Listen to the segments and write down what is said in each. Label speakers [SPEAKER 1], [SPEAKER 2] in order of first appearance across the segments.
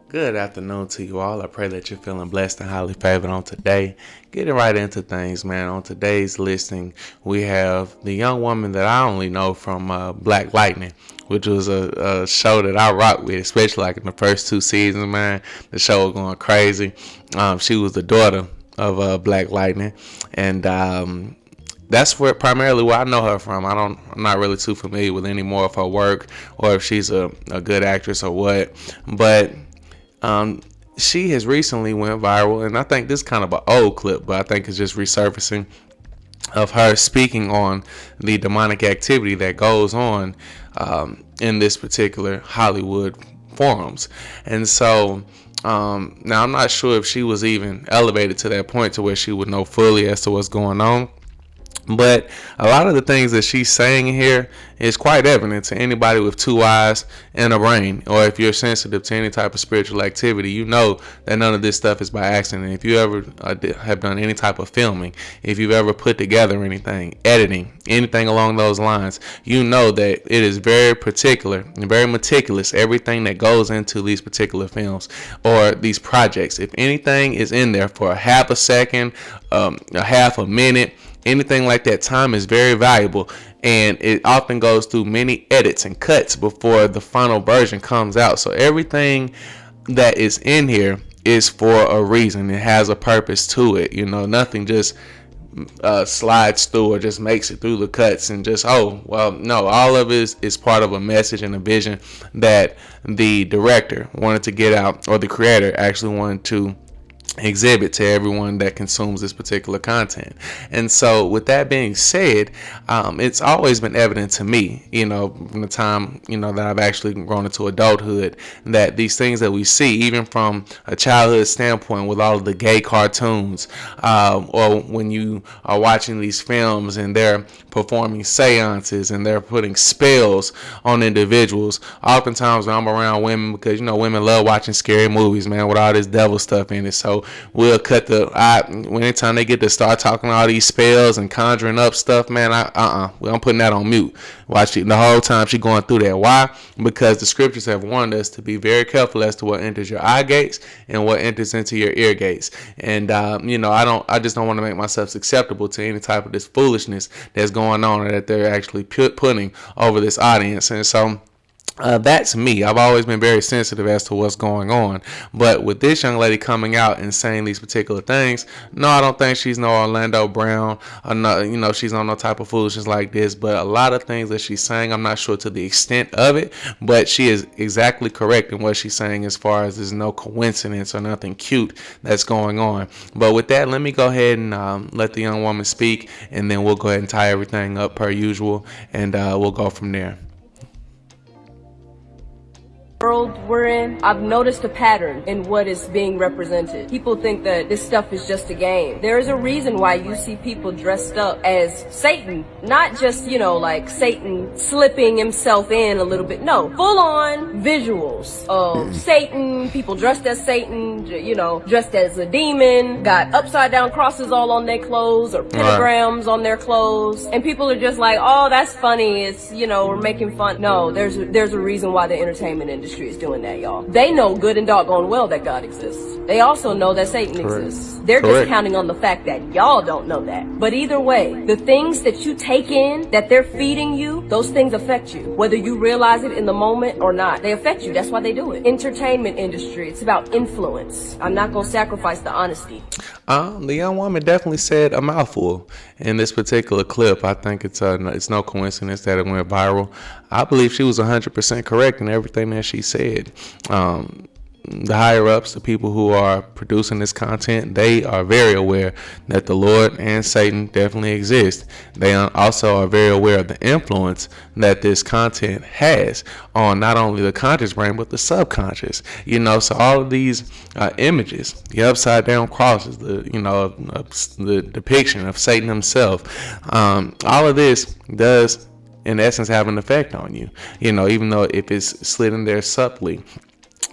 [SPEAKER 1] Good afternoon to you all. I pray that you're feeling blessed and highly favored on today. Getting right into things, man. On today's listing, we have the young woman that I only know from Black Lightning, which was a show that I rock with, especially like in the first two seasons, man. The show was going crazy. She was the daughter of Black Lightning, and that's primarily where I know her from. I'm not really too familiar with any more of her work or if she's a good actress or what, but um, she has recently went viral, and I think this is kind of an old clip, but I think it's just resurfacing of her speaking on the demonic activity that goes on in this particular Hollywood forums. And so now I'm not sure if she was even elevated to that point to where she would know fully as to what's going on. But a lot of the things that she's saying here is quite evident to anybody with two eyes and a brain, or if you're sensitive to any type of spiritual activity, you know that none of this stuff is by accident. If you ever have done any type of filming, if you've ever put together anything, editing, anything along those lines, you know that it is very particular and very meticulous, everything that goes into these particular films or these projects. If anything is in there for a half a second, a half a minute, anything like that, time is very valuable, and it often goes through many edits and cuts before the final version comes out. So everything that is in here is for a reason. It has a purpose to it. You know, nothing just slides through or just makes it through the cuts and just, oh, well, no, all of it is part of a message and a vision that the director wanted to get out, or the creator actually wanted to exhibit to everyone that consumes this particular content. And so with that being said, it's always been evident to me, you know, from the time, you know, that I've actually grown into adulthood, that these things that we see, even from a childhood standpoint with all of the gay cartoons, or when you are watching these films and they're performing seances and they're putting spells on individuals, oftentimes when I'm around women, because, you know, women love watching scary movies, man, with all this devil stuff in it. So we'll cut anytime they get to start talking all these spells and conjuring up stuff, man, I'm putting that on mute. Watch it the whole time she going through that. Why? Because the scriptures have warned us to be very careful as to what enters your eye gates and what enters into your ear gates. And you know, I just don't want to make myself susceptible to any type of this foolishness that's going on, or that they're actually putting over this audience. And so that's me. I've always been very sensitive as to what's going on. But with this young lady coming out and saying these particular things, no, I don't think she's no Orlando Brown. Or no, you know, she's on no type of foolishness like this. But a lot of things that she's saying, I'm not sure to the extent of it. But she is exactly correct in what she's saying as far as there's no coincidence or nothing cute that's going on. But with that, let me go ahead and let the young woman speak. And then we'll go ahead and tie everything up per usual. And we'll go from there.
[SPEAKER 2] World we're in, I've noticed a pattern in what is being represented. People think that this stuff is just a game. There is a reason why you see people dressed up as Satan, not just, you know, like Satan slipping himself in a little bit. No, full on visuals of Satan, people dressed as Satan, you know, dressed as a demon, got upside down crosses all on their clothes or pentagrams on their clothes. And people are just like, oh, that's funny. It's, you know, we're making fun. No, there's a reason why the entertainment industry is doing that, y'all. They know good and doggone well that God exists. They also know that Satan exists. They're just counting on the fact that y'all don't know that. But either way, the things that you take in, that they're feeding you, those things affect you. Whether you realize it in the moment or not, they affect you. That's why they do it. Entertainment industry, it's about influence. I'm not going to sacrifice the honesty.
[SPEAKER 1] The young woman definitely said a mouthful in this particular clip. I think it's no coincidence that it went viral. I believe she was 100% correct in everything that she said. The higher ups, the people who are producing this content, they are very aware that the Lord and Satan definitely exist. They also are very aware of the influence that this content has on not only the conscious brain but the subconscious. You know, so all of these images, the upside down crosses, the depiction of Satan himself, all of this does in essence have an effect on you. You know, even though if it's slid in there subtly,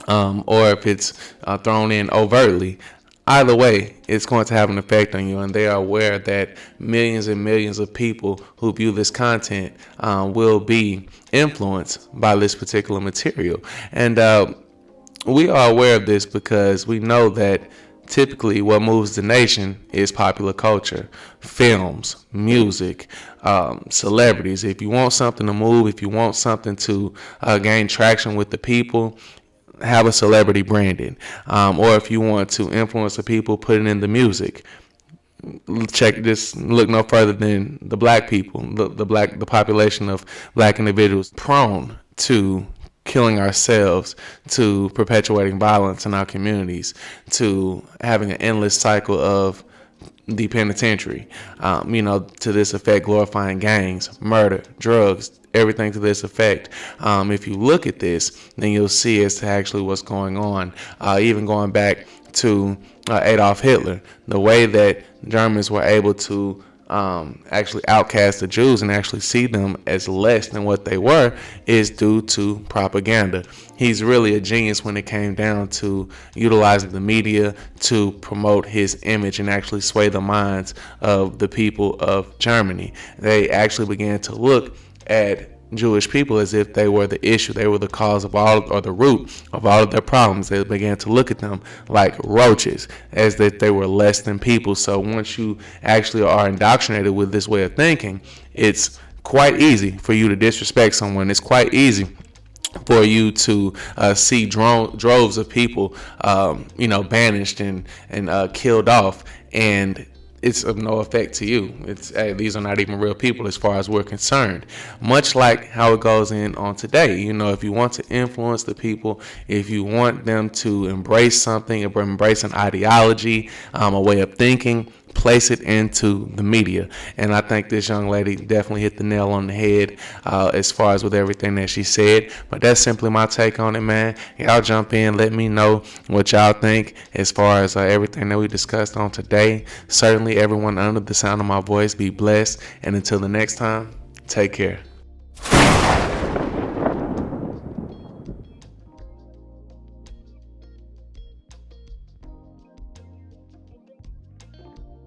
[SPEAKER 1] or if it's thrown in overtly, either way, it's going to have an effect on you. And they are aware that millions and millions of people who view this content will be influenced by this particular material. And we are aware of this because we know that typically what moves the nation is popular culture, films, music, celebrities. If you want something to move, if you want something to gain traction with the people, have a celebrity branded. Or if you want to influence the people, put it in the music. Check this, look no further than the black people, the population of black individuals prone to killing ourselves, to perpetuating violence in our communities, to having an endless cycle of the penitentiary, to this effect, glorifying gangs, murder, drugs, everything to this effect. If you look at this, then you'll see as to actually what's going on, even going back to Adolf Hitler, the way that Germans were able to actually outcast the Jews and actually see them as less than what they were is due to propaganda. He's really a genius when it came down to utilizing the media to promote his image and actually sway the minds of the people of Germany. They actually began to look at Jewish people as if they were the issue, they were the cause of all, or the root of all of their problems. They began to look at them like roaches, as if they were less than people. So once you actually are indoctrinated with this way of thinking, it's quite easy for you to disrespect someone. It's quite easy for you to see droves of people, banished and killed off, and it's of no effect to you. It's, hey, these are not even real people as far as we're concerned. Much like how it goes on today. If you want to influence the people, if you want them to embrace something, embrace an ideology, a way of thinking, place it into the media. And I think this young lady definitely hit the nail on the head as far as with everything that she said. But that's simply my take on it, man. Y'all jump in, let me know what y'all think as far as everything that we discussed on today. Certainly everyone under the sound of my voice, be blessed. And until the next time, take care.